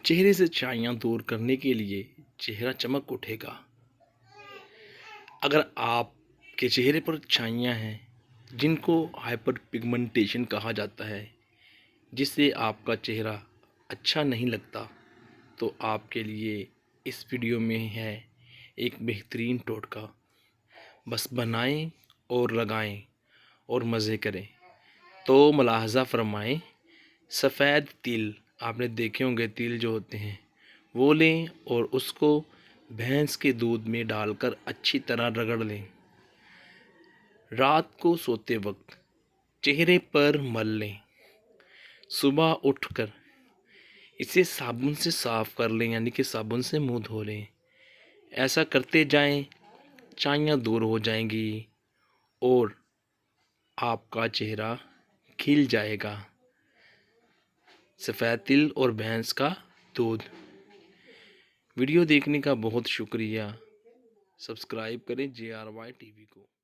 चेहरे से छाइयाँ दूर करने के लिए चेहरा चमक उठेगा। अगर आपके चेहरे पर छाइयाँ हैं जिनको हाइपर पिगमेंटेशन कहा जाता है, जिससे आपका चेहरा अच्छा नहीं लगता, तो आपके लिए इस वीडियो में है एक बेहतरीन टोटका। बस बनाएं और लगाएं और मज़े करें। तो मुलाहज़ा फरमाएं, सफ़ेद तिल आपने देखे होंगे, तिल जो होते हैं वो लें और उसको भैंस के दूध में डालकर अच्छी तरह रगड़ लें। रात को सोते वक्त चेहरे पर मल लें। सुबह उठकर इसे साबुन से साफ़ कर लें, यानी कि साबुन से मुंह धो लें। ऐसा करते जाएं, छाइयाँ दूर हो जाएंगी और आपका चेहरा खिल जाएगा। सफ़ेद तिल और भैंस का दूध। वीडियो देखने का बहुत शुक्रिया। सब्सक्राइब करें JRY TV को।